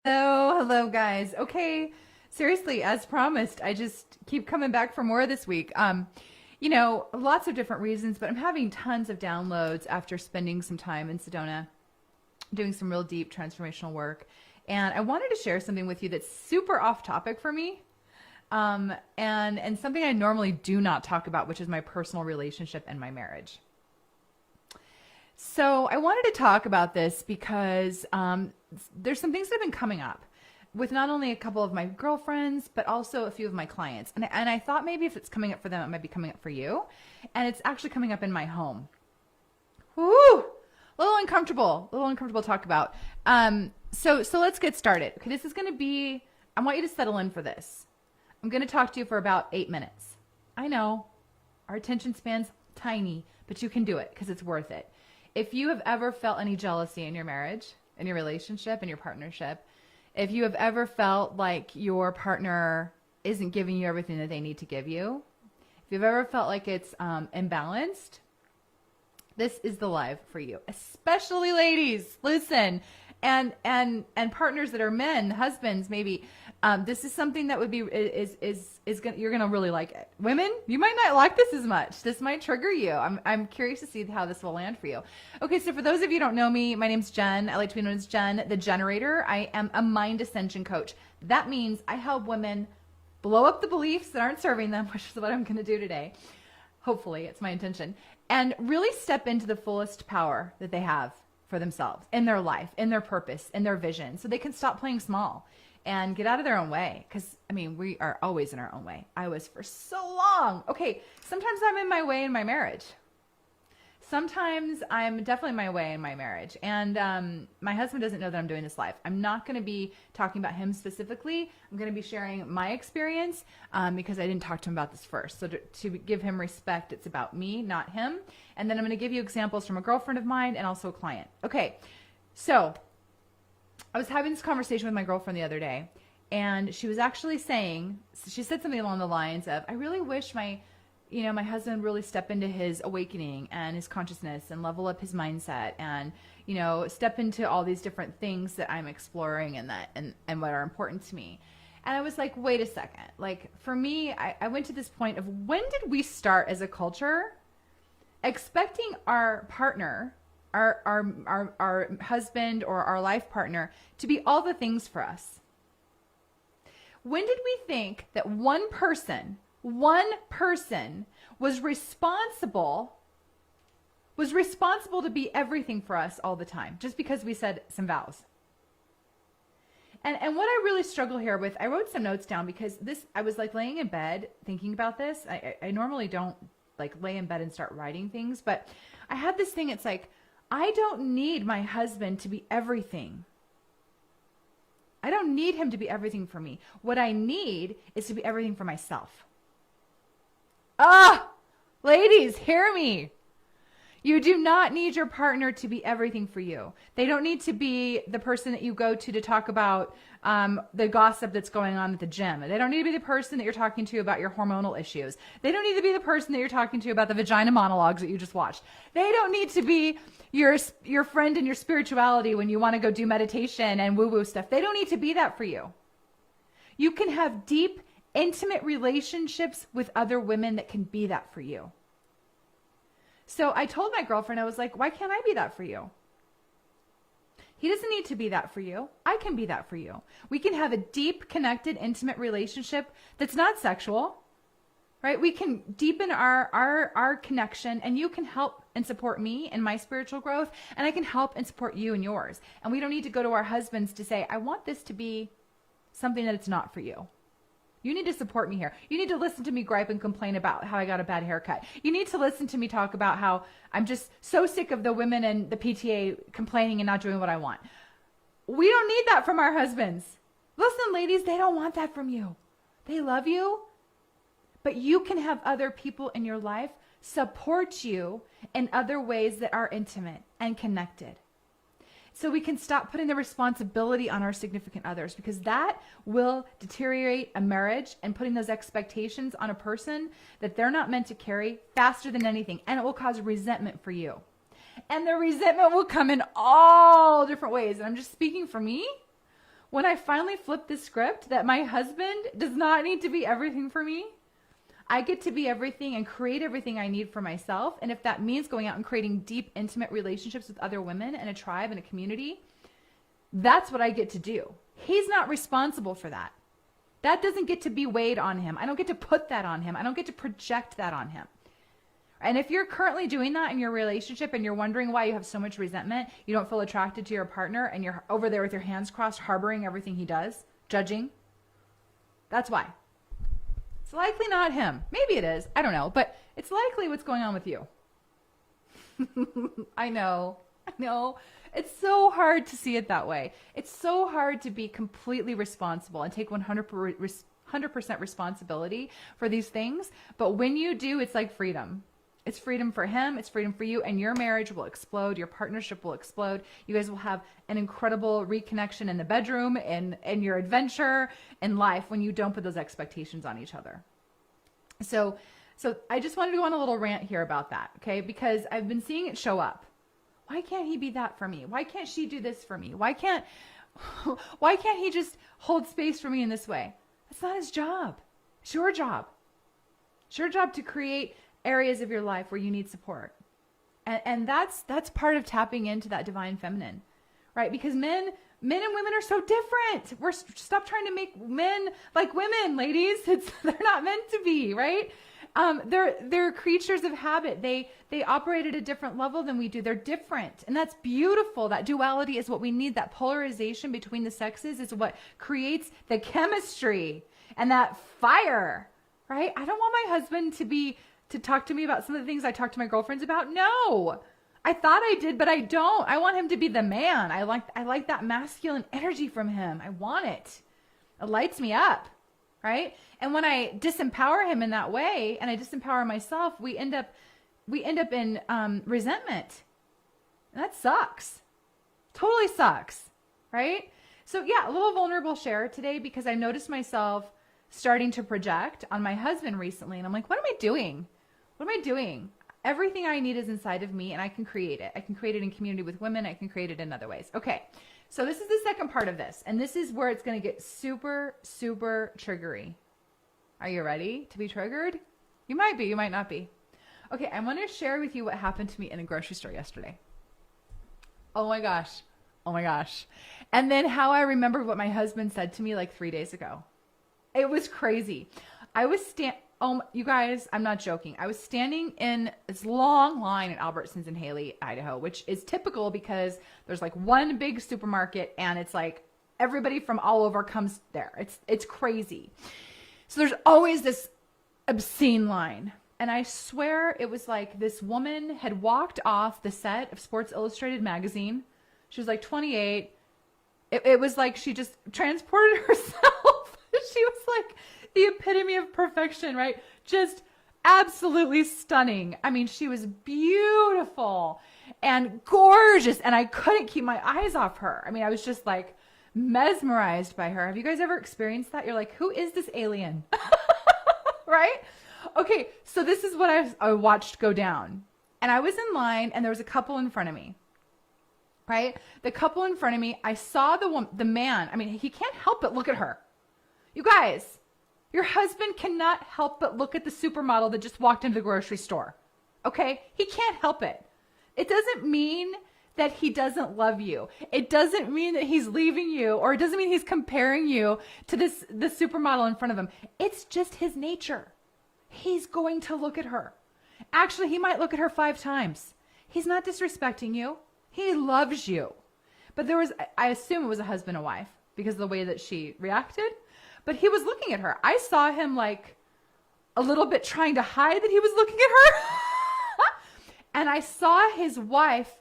Hello, guys. Okay, seriously, as promised, I just keep coming back for more this week. Lots of different reasons, but I'm having tons of downloads after spending some time in Sedona doing some real deep transformational work. And I wanted to share something with you that's super off topic for me. And something I normally do not talk about, which is my personal relationship and my marriage. So I wanted to talk about this because there's some things that have been coming up with not only a couple of my girlfriends, but also a few of my clients. And I thought maybe if it's coming up for them, it might be coming up for you. And it's actually coming up in my home. Woo! A little uncomfortable to talk about. So let's get started. Okay, this is going to be, I want you to settle in for this. I'm going to talk to you for about 8 minutes. I know our attention span's tiny, but you can do it because it's worth it. If you have ever felt any jealousy in your marriage, in your relationship, in your partnership, if you have ever felt like your partner isn't giving you everything that they need to give you, if you've ever felt like it's imbalanced, this is the live for you, especially ladies. Listen, and partners that are men, husbands, maybe. This is something that would be is gonna, you're gonna really like it. Women, you might not like this as much. This might trigger you. I'm curious to see how this will land for you. Okay, so for those of you who don't know me, my name's Jen. I like to be known as Jen, the Generator. I am a mind ascension coach. That means I help women blow up the beliefs that aren't serving them, which is what I'm gonna do today. Hopefully, it's my intention, and really step into the fullest power that they have for themselves, in their life, in their purpose, in their vision, so they can stop playing small and get out of their own way. Because, I mean, we are always in our own way. I was for so long. Okay, sometimes I'm in my way in my marriage. Sometimes I'm definitely in my way in my marriage. And my husband doesn't know that I'm doing this live. I'm not going to be talking about him specifically. I'm going to be sharing my experience because I didn't talk to him about this first. So to give him respect, it's about me, not him. And then I'm going to give you examples from a girlfriend of mine and also a client. Okay, so I was having this conversation with my girlfriend the other day, and she was actually saying, she said something along the lines of, I really wish my husband really step into his awakening and his consciousness and level up his mindset and, step into all these different things that I'm exploring and what are important to me. And I was like, wait a second. Like, for me, I went to this point of, when did we start as a culture expecting our partner, our husband or our life partner, to be all the things for us? When did we think that one person was responsible to be everything for us all the time, just because we said some vows? And what I really struggle here with, I wrote some notes down because I was like laying in bed thinking about this. I normally don't like lay in bed and start writing things, but I had this thing. It's like, I don't need my husband to be everything. I don't need him to be everything for me. What I need is to be everything for myself. Ladies, hear me. You do not need your partner to be everything for you. They don't need to be the person that you go to talk about the gossip that's going on at the gym. They don't need to be the person that you're talking to about your hormonal issues. They don't need to be the person that you're talking to about the vagina monologues that you just watched. They don't need to be your friend in your spirituality when you want to go do meditation and woo-woo stuff. They don't need to be that for you. You can have deep, intimate relationships with other women that can be that for you. So I told my girlfriend, I was like, why can't I be that for you? He doesn't need to be that for you. I can be that for you. We can have a deep, connected, intimate relationship that's not sexual, right? We can deepen our connection, and you can help and support me in my spiritual growth, and I can help and support you in yours. And we don't need to go to our husbands to say, I want this to be something that it's not for you. You need to support me here. You need to listen to me gripe and complain about how I got a bad haircut. You need to listen to me talk about how I'm just so sick of the women and the PTA complaining and not doing what I want. We don't need that from our husbands. Listen, ladies, they don't want that from you. They love you, but you can have other people in your life support you in other ways that are intimate and connected. So we can stop putting the responsibility on our significant others, because that will deteriorate a marriage, and putting those expectations on a person that they're not meant to carry faster than anything. And it will cause resentment for you. And the resentment will come in all different ways. And I'm just speaking for me. when I finally flip the script that my husband does not need to be everything for me, I get to be everything and create everything I need for myself. And if that means going out and creating deep, intimate relationships with other women and a tribe and a community, that's what I get to do. He's not responsible for that. That doesn't get to be weighed on him. I don't get to put that on him. I don't get to project that on him. And if you're currently doing that in your relationship and you're wondering why you have so much resentment, you don't feel attracted to your partner, and you're over there with your hands crossed, harboring everything he does, judging, that's why. It's likely not him. Maybe it is. I don't know. But it's likely what's going on with you. I know. It's so hard to see it that way. It's so hard to be completely responsible and take 100% responsibility for these things. But when you do, it's like freedom. It's freedom for him. It's freedom for you. And your marriage will explode. Your partnership will explode. You guys will have an incredible reconnection in the bedroom and your adventure in life when you don't put those expectations on each other. So I just wanted to go on a little rant here about that, okay? Because I've been seeing it show up. Why can't he be that for me? Why can't she do this for me? Why can't he just hold space for me in this way? That's not his job. It's your job. It's your job to create areas of your life where you need support. And that's part of tapping into that divine feminine, right? Because men and women are so different. Stop trying to make men like women, ladies. They're not meant to be, right? They're creatures of habit. They operate at a different level than we do. They're different. And that's beautiful. That duality is what we need. That polarization between the sexes is what creates the chemistry and that fire, right? I don't want my husband to talk to me about some of the things I talk to my girlfriends about. No, I thought I did, but I don't. I want him to be the man. I like that masculine energy from him. I want it. It lights me up, right? And when I disempower him in that way, and I disempower myself, we end up in resentment, and that sucks. Totally sucks, right? So yeah, a little vulnerable share today because I noticed myself starting to project on my husband recently, and I'm like, what am I doing? What am I doing? Everything I need is inside of me, and I can create it. I can create it in community with women. I can create it in other ways. Okay, so this is the second part of this, and this is where it's going to get super, super triggery. Are you ready to be triggered? You might be, you might not be. Okay, I want to share with you what happened to me in a grocery store yesterday. Oh my gosh. And then how I remembered what my husband said to me like 3 days ago. It was crazy. You guys, I'm not joking. I was standing in this long line at Albertsons in Haley, Idaho, which is typical because there's like one big supermarket and it's like everybody from all over comes there. It's crazy. So there's always this obscene line. And I swear it was like this woman had walked off the set of Sports Illustrated magazine. She was like 28. It was like she just transported herself. She was like the epitome of perfection, right? Just absolutely stunning. I mean, she was beautiful and gorgeous, and I couldn't keep my eyes off her. I mean, I was just like mesmerized by her. Have you guys ever experienced that? You're like, who is this alien? Right? Okay, so this is what I watched go down. And I was in line, and there was a couple in front of me. Right? The couple in front of me, I saw the man. I mean, he can't help but look at her. You guys, your husband cannot help but look at the supermodel that just walked into the grocery store. Okay? He can't help it. It doesn't mean that he doesn't love you. It doesn't mean that he's leaving you, or it doesn't mean he's comparing you to the supermodel in front of him. It's just his nature. He's going to look at her. Actually, he might look at her 5 times. He's not disrespecting you. He loves you. But I assume it was a husband and wife because of the way that she reacted. But he was looking at her. I saw him like a little bit trying to hide that he was looking at her. And I saw his wife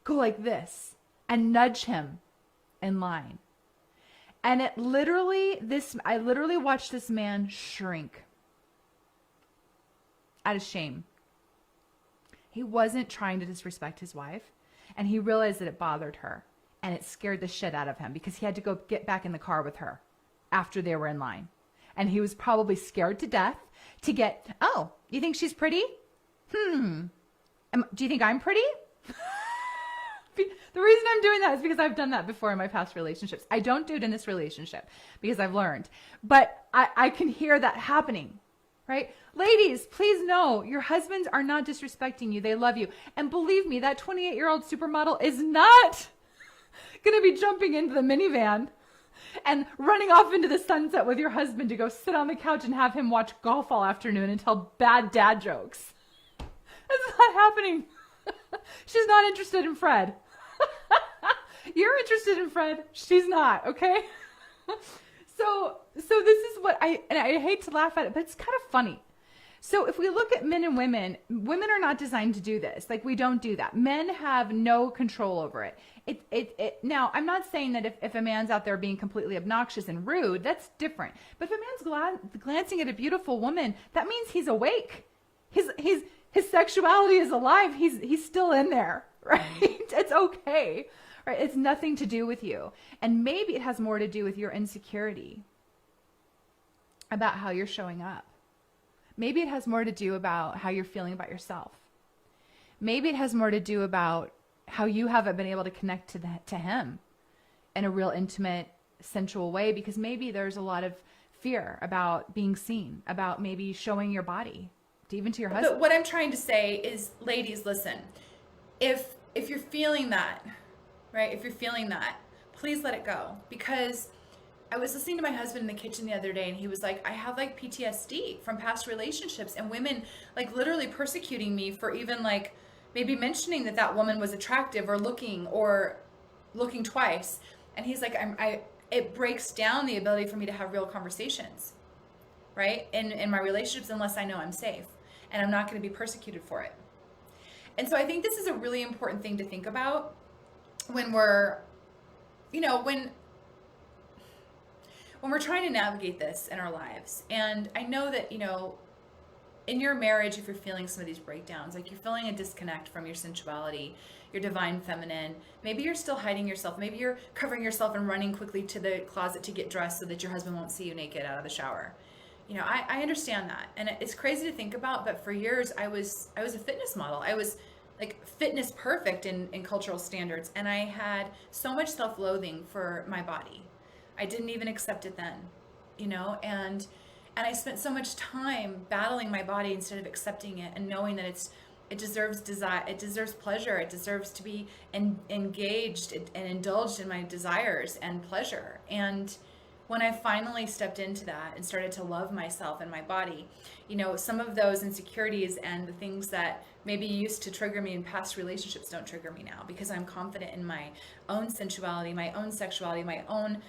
go like this and nudge him in line. And I literally watched this man shrink out of shame. He wasn't trying to disrespect his wife, and he realized that it bothered her, and it scared the shit out of him because he had to go get back in the car with her after they were in line. And he was probably scared to death to get, oh, you think she's pretty? Do you think I'm pretty? The reason I'm doing that is because I've done that before in my past relationships. I don't do it in this relationship because I've learned, but I can hear that happening, right? Ladies, please know your husbands are not disrespecting you. They love you. And believe me, that 28-year-old supermodel is not going to be jumping into the minivan and running off into the sunset with your husband to go sit on the couch and have him watch golf all afternoon and tell bad dad jokes. That's not happening. She's not interested in Fred. You're interested in Fred. She's not, okay? So this is what and I hate to laugh at it, but it's kind of funny. So if we look at men and women are not designed to do this. Like, we don't do that. Men have no control over it. Now, I'm not saying that if a man's out there being completely obnoxious and rude, that's different. But if a man's glancing at a beautiful woman, that means he's awake. His sexuality is alive. He's still in there, right? It's okay, right? It's nothing to do with you. And maybe it has more to do with your insecurity about how you're showing up. Maybe it has more to do about how you're feeling about yourself. Maybe it has more to do about how you haven't been able to connect to him in a real intimate, sensual way, because maybe there's a lot of fear about being seen, about maybe showing your body, even to your husband. But what I'm trying to say is, ladies, listen, if you're feeling that, right, if you're feeling that, please let it go. Because I was listening to my husband in the kitchen the other day, and he was like, I have like PTSD from past relationships and women like literally persecuting me for even like maybe mentioning that woman was attractive or looking twice. And he's like, it breaks down the ability for me to have real conversations, right? In my relationships, unless I know I'm safe and I'm not going to be persecuted for it. And so I think this is a really important thing to think about when we're, when we're trying to navigate this in our lives. And I know that, in your marriage, if you're feeling some of these breakdowns, like you're feeling a disconnect from your sensuality, your divine feminine, maybe you're still hiding yourself. Maybe you're covering yourself and running quickly to the closet to get dressed so that your husband won't see you naked out of the shower. I understand that. And it's crazy to think about, but for years I was a fitness model. I was like fitness perfect in cultural standards. And I had so much self-loathing for my body. I didn't even accept it then, and I spent so much time battling my body instead of accepting it and knowing that it deserves desire, it deserves pleasure, it deserves to be engaged and indulged in my desires and pleasure. And when I finally stepped into that and started to love myself and my body, some of those insecurities and the things that maybe used to trigger me in past relationships don't trigger me now, because I'm confident in my own sensuality, my own sexuality, my own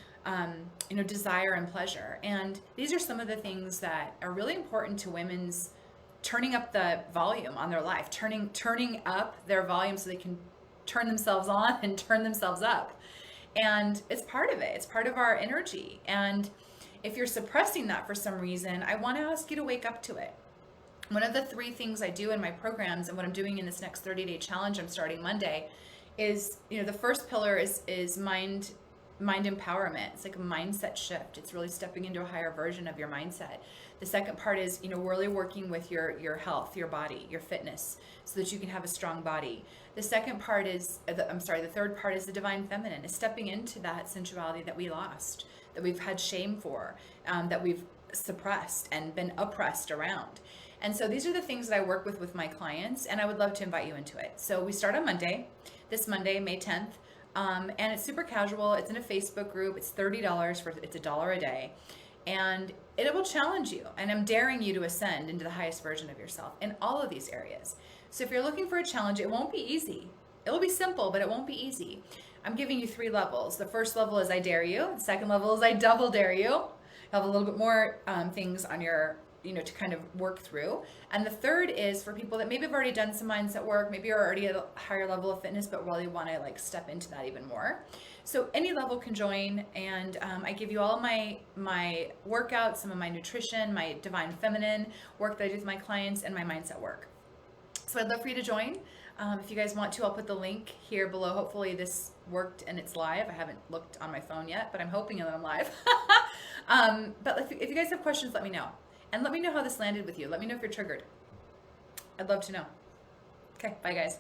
desire and pleasure. And these are some of the things that are really important to women's turning up the volume on their life, turning up their volume so they can turn themselves on and turn themselves up. And it's part of it. It's part of our energy. And if you're suppressing that for some reason, I want to ask you to wake up to it. One of the 3 things I do in my programs and what I'm doing in this next 30-day challenge I'm starting Monday is, the first pillar is mind empowerment. It's like a mindset shift. It's really stepping into a higher version of your mindset. The second part is, really working with your health, your body, your fitness, so that you can have a strong body. The third part is the divine feminine, is stepping into that sensuality that we lost, that we've had shame for, that we've suppressed and been oppressed around. And so these are the things that I work with my clients, and I would love to invite you into it. So we start on this Monday, May 10th. And it's super casual. It's in a Facebook group. It's $30 it's $1 a day. And it will challenge you. And I'm daring you to ascend into the highest version of yourself in all of these areas. So if you're looking for a challenge, it won't be easy. It'll be simple, but it won't be easy. I'm giving you 3 levels. The first level is I dare you. The second level is I double dare you. You'll have a little bit more things on your to kind of work through. And the third is for people that maybe have already done some mindset work, maybe you're already at a higher level of fitness, but really want to like step into that even more. So any level can join, and I give you all of my workouts, some of my nutrition, my divine feminine work that I do with my clients, and my mindset work. So I'd love for you to join. If you guys want to, I'll put the link here below. Hopefully this worked and it's live. I haven't looked on my phone yet, but I'm hoping that I'm live. But if you guys have questions, let me know. And let me know how this landed with you. Let me know if you're triggered. I'd love to know. Okay, bye guys.